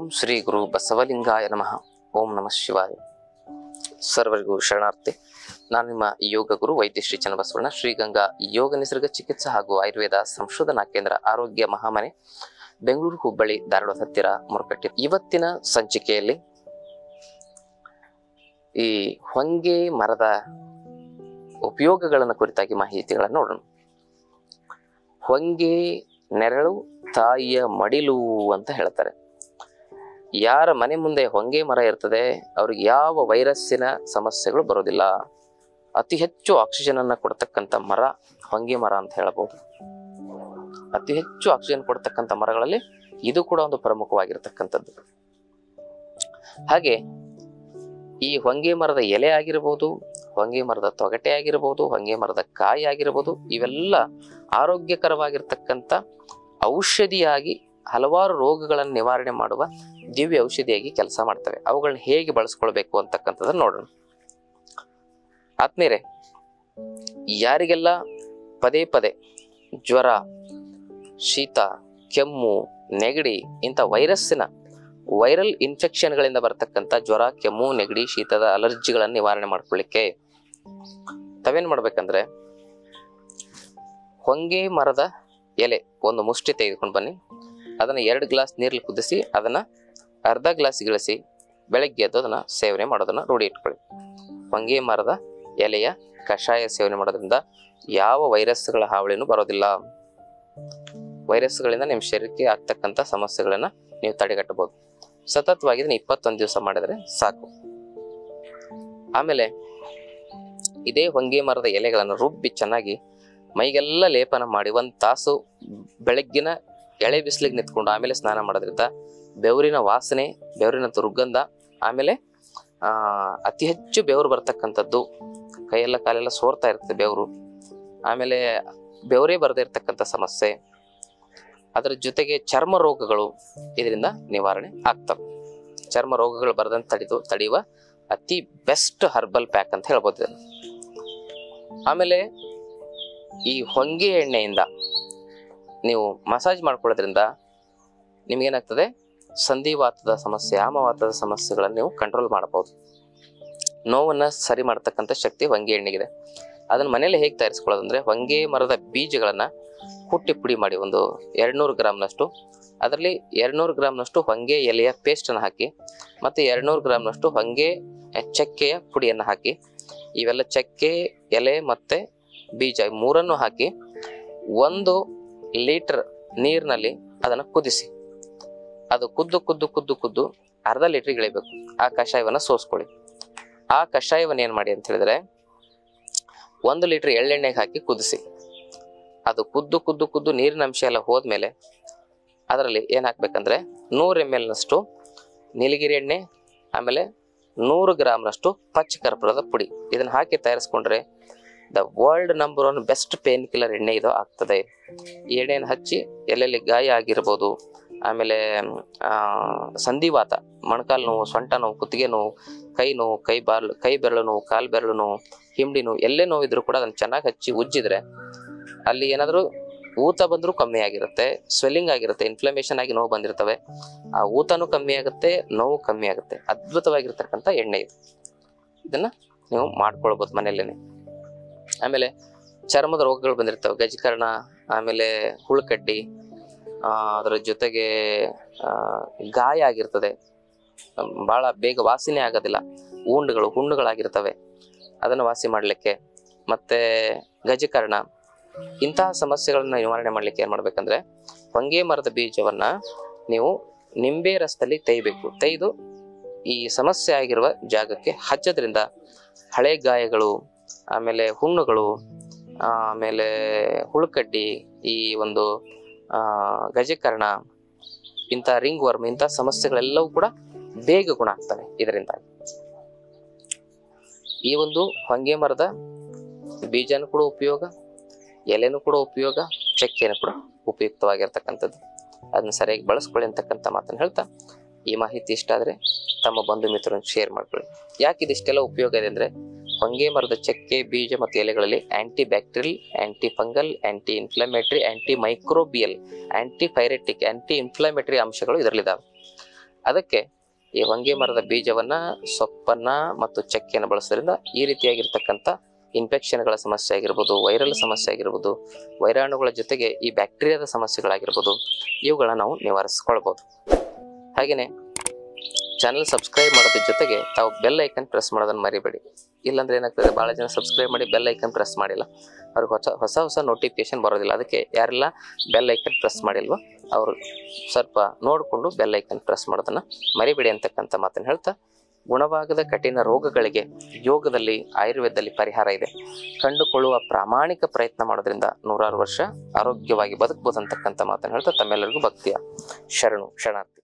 ಓಂ ಶ್ರೀ ಗುರು ಬಸವಲಿಂಗಾಯ ನಮಃ. ಓಂ ನಮಃ ಶಿವಾಯ. ಸರ್ವರಿಗೂ ಶರಣಾರ್ಥಿ. ನಾನು ನಿಮ್ಮ ಯೋಗ ಗುರು ವೈದ್ಯ ಶ್ರೀ ಚನ್ನಬಸವಣ್ಣ, ಶ್ರೀಗಂಗಾ ಯೋಗ ನಿಸರ್ಗ ಚಿಕಿತ್ಸಾ ಹಾಗೂ ಆಯುರ್ವೇದ ಸಂಶೋಧನಾ ಕೇಂದ್ರ, ಆರೋಗ್ಯ ಮಹಾಮನೆ, ಬೆಂಗಳೂರು, ಹುಬ್ಬಳ್ಳಿ, ಧಾರವಾಡ ಹತ್ತಿರ, ಮುರಕಟ್ಟಿ. ಇವತ್ತಿನ ಸಂಚಿಕೆಯಲ್ಲಿ ಈ ಹೊಂಗೆ ಮರದ ಉಪಯೋಗಗಳನ್ನು ಕುರಿತಾಗಿ ಮಾಹಿತಿಗಳನ್ನು ನೋಡೋಣ. ಹೊಂಗೆ ನೆರಳು ತಾಯಿಯ ಮಡಿಲು ಅಂತ ಹೇಳ್ತಾರೆ. ಯಾರ ಮನೆ ಮುಂದೆ ಹೊಂಗೆ ಮರ ಇರ್ತದೆ ಅವ್ರಿಗೆ ಯಾವ ವೈರಸ್ಸಿನ ಸಮಸ್ಯೆಗಳು ಬರೋದಿಲ್ಲ. ಅತಿ ಹೆಚ್ಚು ಆಕ್ಸಿಜನ್ ಅನ್ನ ಕೊಡ್ತಕ್ಕಂಥ ಮರ ಹೊಂಗೆ ಮರ ಅಂತ ಹೇಳಬಹುದು. ಅತಿ ಹೆಚ್ಚು ಆಕ್ಸಿಜನ್ ಕೊಡ್ತಕ್ಕಂಥ ಮರಗಳಲ್ಲಿ ಇದು ಕೂಡ ಒಂದು ಪ್ರಮುಖವಾಗಿರ್ತಕ್ಕಂಥದ್ದು. ಹಾಗೆ ಈ ಹೊಂಗೆ ಮರದ ಎಲೆ ಆಗಿರಬಹುದು, ಹೊಂಗೆ ಮರದ ತೊಗಟೆ ಆಗಿರಬಹುದು, ಹೊಂಗೆ ಮರದ ಕಾಯಿ ಆಗಿರಬಹುದು, ಇವೆಲ್ಲ ಆರೋಗ್ಯಕರವಾಗಿರ್ತಕ್ಕಂಥ ಔಷಧಿಯಾಗಿ ಹಲವಾರು ರೋಗಗಳನ್ನು ನಿವಾರಣೆ ಮಾಡುವ ದಿವ್ಯ ಔಷಧಿಯಾಗಿ ಕೆಲಸ ಮಾಡ್ತವೆ. ಅವುಗಳನ್ನ ಹೇಗೆ ಬಳಸ್ಕೊಳ್ಬೇಕು ಅಂತಕ್ಕಂಥದ್ದನ್ನ ನೋಡೋಣ. ಆತ್ಮೀಯರೇ, ಯಾರಿಗೆಲ್ಲ ಪದೇ ಪದೇ ಜ್ವರ, ಶೀತ, ಕೆಮ್ಮು, ನೆಗಡಿ ಇಂಥ ವೈರಲ್ ಇನ್ಫೆಕ್ಷನ್ಗಳಿಂದ ಬರ್ತಕ್ಕಂಥ ಜ್ವರ, ಕೆಮ್ಮು, ನೆಗಡಿ, ಶೀತದ ಅಲರ್ಜಿಗಳನ್ನು ನಿವಾರಣೆ ಮಾಡ್ಕೊಳ್ಳಿಕ್ಕೆ ತಾವೇನ್ ಮಾಡ್ಬೇಕಂದ್ರೆ, ಹೊಂಗೆ ಮರದ ಎಲೆ ಒಂದು ಮುಷ್ಟಿ ತೆಗೆದುಕೊಂಡು ಬನ್ನಿ. ಅದನ್ನ 2 ಗ್ಲಾಸ್ ನೀರಲ್ಲಿ ಕುದಿಸಿ ಅದನ್ನ ಅರ್ಧ ಗ್ಲಾಸ್ ಇಳಿಸಿ ಬೆಳಗ್ಗೆ ಎದ್ದು ಅದನ್ನ ಸೇವನೆ ಮಾಡೋದನ್ನ ರೂಢಿ ಇಟ್ಕೊಳ್ಳಿ. ಹೊಂಗೆ ಮರದ ಎಲೆಯ ಕಷಾಯ ಸೇವನೆ ಮಾಡೋದ್ರಿಂದ ಯಾವ ವೈರಸ್ಗಳ ಹಾವಳಿನೂ ಬರೋದಿಲ್ಲ. ವೈರಸ್ಗಳಿಂದ ನಿಮ್ಮ ಶರೀರಕ್ಕೆ ಆಗ್ತಕ್ಕಂಥ ಸಮಸ್ಯೆಗಳನ್ನ ನೀವು ತಡೆಗಟ್ಟಬಹುದು. ಸತತವಾಗಿ 21 ದಿವಸ ಮಾಡಿದ್ರೆ ಸಾಕು. ಆಮೇಲೆ ಇದೇ ಹೊಂಗೆ ಮರದ ಎಲೆಗಳನ್ನು ರುಬ್ಬಿ ಚೆನ್ನಾಗಿ ಮೈಗೆಲ್ಲ ಲೇಪನ ಮಾಡಿ 1 ತಾಸು ಬೆಳಗ್ಗಿನ ಎಳೆ ಬಿಸಿಲಿಗೆ ನಿಂತ್ಕೊಂಡು ಆಮೇಲೆ ಸ್ನಾನ ಮಾಡೋದ್ರಿಂದ ಬೆವರಿನ ವಾಸನೆ, ಬೆವರಿನ ದುರ್ಗಂಧ, ಆಮೇಲೆ ಅತಿ ಹೆಚ್ಚು ಬೆವರು ಬರ್ತಕ್ಕಂಥದ್ದು, ಕೈಯೆಲ್ಲ ಕಾಲೆಲ್ಲ ಸೋರ್ತಾ ಇರ್ತದೆ ಬೆವರು, ಆಮೇಲೆ ಬೆವರೇ ಬರದೇ ಇರ್ತಕ್ಕಂಥ ಸಮಸ್ಯೆ, ಅದರ ಜೊತೆಗೆ ಚರ್ಮ ರೋಗಗಳು ಇದರಿಂದ ನಿವಾರಣೆ ಆಗ್ತವೆ. ಚರ್ಮ ರೋಗಗಳು ಬರದಂತೆ ತಡೆಯುವ ಅತಿ ಬೆಸ್ಟ್ ಹರ್ಬಲ್ ಪ್ಯಾಕ್ ಅಂತ ಹೇಳ್ಬೋದು. ಆಮೇಲೆ ಈ ಹೊಂಗೆ ಎಣ್ಣೆಯಿಂದ ನೀವು ಮಸಾಜ್ ಮಾಡ್ಕೊಳ್ಳೋದ್ರಿಂದ ನಿಮ್ಗೇನಾಗ್ತದೆ, ಸಂಧಿವಾತದ ಸಮಸ್ಯೆ, ಆಮವಾತದ ಸಮಸ್ಯೆಗಳನ್ನು ನೀವು ಕಂಟ್ರೋಲ್ ಮಾಡಬಹುದು. ನೋವನ್ನ ಸರಿ ಮಾಡತಕ್ಕಂಥ ಶಕ್ತಿ ಹೊಂಗೆ ಎಣ್ಣೆಗಿದೆ. ಅದನ್ನ ಮನೇಲಿ ಹೇಗೆ ತಯಾರಿಸ್ಕೊಳ್ಳೋದಂದ್ರೆ, ಹೊಂಗೆ ಮರದ ಬೀಜಗಳನ್ನ ಕುಟ್ಟಿ ಪುಡಿ ಮಾಡಿ ಒಂದು 200 ಗ್ರಾಮ್ನಷ್ಟು, ಅದರಲ್ಲಿ 200 ಗ್ರಾಮ್ನಷ್ಟು ಹೊಂಗೆ ಎಲೆಯ ಪೇಸ್ಟನ್ನು ಹಾಕಿ, ಮತ್ತೆ 200 ಗ್ರಾಮ್ನಷ್ಟು ಹೊಂಗೆ ಚಕ್ಕೆಯ ಪುಡಿಯನ್ನು ಹಾಕಿ, ಇವೆಲ್ಲ ಚಕ್ಕೆ, ಎಲೆ ಮತ್ತೆ ಬೀಜ ಮೂರನ್ನು ಹಾಕಿ 1 ಲೀಟರ್ ನೀರಿನಲ್ಲಿ ಅದನ್ನು ಕುದಿಸಿ, ಅದು ಕುದ್ದು ಅರ್ಧ ಲೀಟರ್ ಇಳಿಬೇಕು. ಆ ಕಷಾಯವನ್ನ ಸೋಸ್ಕೊಳ್ಳಿ. ಆ ಕಷಾಯವನ್ನ ಏನ್ ಮಾಡಿ ಅಂತ ಹೇಳಿದ್ರೆ, 1 ಲೀಟರ್ ಎಳ್ಳೆಣ್ಣೆಗೆ ಹಾಕಿ ಕುದಿಸಿ, ಅದು ಕುದ್ದು ನೀರಿನ ಅಂಶ ಎಲ್ಲ ಹೋದ್ಮೇಲೆ ಅದರಲ್ಲಿ ಏನ್ ಹಾಕ್ಬೇಕಂದ್ರೆ 100 ml ನಷ್ಟು ನೀಲಗಿರಿ ಎಣ್ಣೆ, ಆಮೇಲೆ 100 ಗ್ರಾಮ್ನಷ್ಟು ಪಚ್ಚ ಕರ್ಪೂರದ ಪುಡಿ, ಇದನ್ನ ಹಾಕಿ ತಯಾರಿಸ್ಕೊಂಡ್ರೆ the world number 1 best pain killer ಎಣ್ಣೆ ಇದು ಆಗ್ತದೆ. ಈ ಎಣ್ಣೆಯನ್ನು ಹಚ್ಚಿ ಎಲ್ಲೆಲ್ಲಿ ಗಾಯ ಆಗಿರ್ಬೋದು, ಆಮೇಲೆ ಸಂಧಿವಾತ, ಮೊಣಕಾಲು ನೋವು, ಸೊಂಟ ನೋವು, ಕುತ್ತಿಗೆ ನೋವು, ಕೈ ನೋವು, ಕೈ ಬೆರಳು ನೋವು, ಕಾಲು ಬೆರಳು ನೋವು, ಹಿಂಡಿ ನೋವು, ಎಲ್ಲೇ ನೋವಿದ್ರು ಕೂಡ ಅದನ್ನ ಚೆನ್ನಾಗಿ ಹಚ್ಚಿ ಉಜ್ಜಿದ್ರೆ ಅಲ್ಲಿ ಏನಾದರೂ ಊತ ಬಂದ್ರೂ ಕಮ್ಮಿ ಆಗಿರುತ್ತೆ, ಸ್ವೆಲ್ಲಿಂಗ್ ಆಗಿರುತ್ತೆ, ಇನ್ಫ್ಲಮೇಷನ್ ಆಗಿ ನೋವು ಬಂದಿರ್ತವೆ, ಆ ಊತನೂ ಕಮ್ಮಿ ಆಗುತ್ತೆ, ನೋವು ಕಮ್ಮಿ ಆಗುತ್ತೆ. ಅದ್ಭುತವಾಗಿರ್ತಕ್ಕಂಥ ಎಣ್ಣೆ ಇದು. ಇದನ್ನ ನೀವು ಮಾಡ್ಕೊಳ್ಬೋದು ಮನೆಯಲ್ಲೇನೆ. ಆಮೇಲೆ ಚರ್ಮದ ರೋಗಗಳು ಬಂದಿರ್ತವೆ, ಗಜಕರ್ಣ, ಆಮೇಲೆ ಹುಳುಕಡ್ಡಿ, ಅದರ ಜೊತೆಗೆ ಗಾಯ ಆಗಿರ್ತದೆ, ಬಹಳ ಬೇಗ ವಾಸಿನೇ ಆಗೋದಿಲ್ಲ, ಹುಣ್ಣುಗಳಾಗಿರ್ತವೆ, ಅದನ್ನು ವಾಸಿ ಮಾಡಲಿಕ್ಕೆ, ಮತ್ತೆ ಗಜಕರ್ಣ, ಇಂತಹ ಸಮಸ್ಯೆಗಳನ್ನ ನಿವಾರಣೆ ಮಾಡ್ಲಿಕ್ಕೆ ಏನ್ ಮಾಡ್ಬೇಕಂದ್ರೆ, ಹೊಂಗೆ ಮರದ ಬೀಜವನ್ನ ನೀವು ನಿಂಬೆ ರಸದಲ್ಲಿ ತೆಯ್ದು ಈ ಸಮಸ್ಯೆ ಆಗಿರುವ ಜಾಗಕ್ಕೆ ಹಚ್ಚೋದ್ರಿಂದ ಹಳೆ ಗಾಯಗಳು, ಆಮೇಲೆ ಹುಣ್ಣುಗಳು, ಆಮೇಲೆ ಹುಳುಕಡ್ಡಿ, ಈ ಒಂದು ಗಜಕರ್ಣ, ಇಂಥ ರಿಂಗ್ ವರ್ಮ್, ಇಂಥ ಸಮಸ್ಯೆಗಳೆಲ್ಲವೂ ಕೂಡ ಬೇಗ ಗುಣ ಆಗ್ತವೆ ಇದರಿಂದಾಗಿ. ಈ ಒಂದು ಹೊಂಗೆ ಮರದ ಬೀಜನೂ ಕೂಡ ಉಪಯೋಗ, ಎಲೆನೂ ಕೂಡ ಉಪಯೋಗ, ಚಕ್ಕೆನೂ ಕೂಡ ಉಪಯುಕ್ತವಾಗಿರ್ತಕ್ಕಂಥದ್ದು. ಅದನ್ನ ಸರಿಯಾಗಿ ಬಳಸ್ಕೊಳ್ಳಿ ಅಂತಕ್ಕಂಥ ಮಾತನ್ನು ಹೇಳ್ತಾ, ಈ ಮಾಹಿತಿ ಇಷ್ಟ ಆದ್ರೆ ತಮ್ಮ ಬಂಧು ಮಿತ್ರರನ್ನು ಶೇರ್ ಮಾಡ್ಕೊಳ್ಳಿ. ಯಾಕೆ ಇದಿಷ್ಟೆಲ್ಲ ಉಪಯೋಗ ಇದೆ ಅಂದ್ರೆ, ಹೊಂಗೆ ಮರದ ಚಕ್ಕೆ, ಬೀಜ ಮತ್ತು ಎಲೆಗಳಲ್ಲಿ anti bacterial, anti fungal, anti inflammatory, anti microbial, anti pyretic, anti inflammatory ಅಂಶಗಳು ಇದರಲ್ಲಿದ್ದಾವೆ. ಅದಕ್ಕೆ ಈ ಹೊಂಗೆ ಮರದ ಬೀಜವನ್ನ, ಸೊಪ್ಪನ್ನ ಮತ್ತು ಚಕ್ಕೆಯನ್ನು ಬಳಸೋದ್ರಿಂದ ಈ ರೀತಿಯಾಗಿರ್ತಕ್ಕಂಥ ಇನ್ಫೆಕ್ಷನ್ಗಳ ಸಮಸ್ಯೆ ಆಗಿರ್ಬೋದು, ವೈರಲ್ ಸಮಸ್ಯೆ ಆಗಿರ್ಬೋದು, ವೈರಾಣುಗಳ ಜೊತೆಗೆ ಈ ಬ್ಯಾಕ್ಟೀರಿಯಾದ ಸಮಸ್ಯೆಗಳಾಗಿರ್ಬೋದು, ಇವುಗಳನ್ನ ನಾವು ನಿವಾರಿಸ್ಕೊಳ್ಬೋದು. ಹಾಗೆಯೇ ಚಾನಲ್ ಸಬ್ಸ್ಕ್ರೈಬ್ ಮಾಡೋದ್ರ ಜೊತೆಗೆ ತಾವು ಬೆಲ್ ಐಕನ್ ಪ್ರೆಸ್ ಮಾಡೋದನ್ನ ಮರಿಬೇಡಿ. ಇಲ್ಲಾಂದ್ರೆ ಏನಾಗ್ತದೆ, ಭಾಳ ಜನ ಸಬ್ಸ್ಕ್ರೈಬ್ ಮಾಡಿ ಬೆಲ್ ಐಕನ್ ಪ್ರೆಸ್ ಮಾಡಿಲ್ಲ, ಅವ್ರಿಗೆ ಹೊಸ ನೋಟಿಫಿಕೇಶನ್ ಬರೋದಿಲ್ಲ. ಅದಕ್ಕೆ ಯಾರೆಲ್ಲ ಬೆಲ್ ಐಕನ್ ಪ್ರೆಸ್ ಮಾಡಿಲ್ವೋ ಅವರು ಸ್ವಲ್ಪ ನೋಡಿಕೊಂಡು ಬೆಲ್ ಐಕನ್ ಪ್ರೆಸ್ ಮಾಡೋದನ್ನ ಮರಿಬೇಡಿ ಅಂತಕ್ಕಂಥ ಮಾತನ್ನು ಹೇಳ್ತಾ, ಗುಣವಾಗದ ಕಠಿಣ ರೋಗಗಳಿಗೆ ಯೋಗದಲ್ಲಿ, ಆಯುರ್ವೇದದಲ್ಲಿ ಪರಿಹಾರ ಇದೆ. ಕಂಡುಕೊಳ್ಳುವ ಪ್ರಾಮಾಣಿಕ ಪ್ರಯತ್ನ ಮಾಡೋದ್ರಿಂದ 100 ವರ್ಷ ಆರೋಗ್ಯವಾಗಿ ಬದುಕಬಹುದು ಅಂತಕ್ಕಂಥ ಮಾತನ್ನು ಹೇಳ್ತಾ ತಮ್ಮೆಲ್ಲರಿಗೂ ಭಕ್ತಿಯ ಶರಣಾರ್ಥಿ.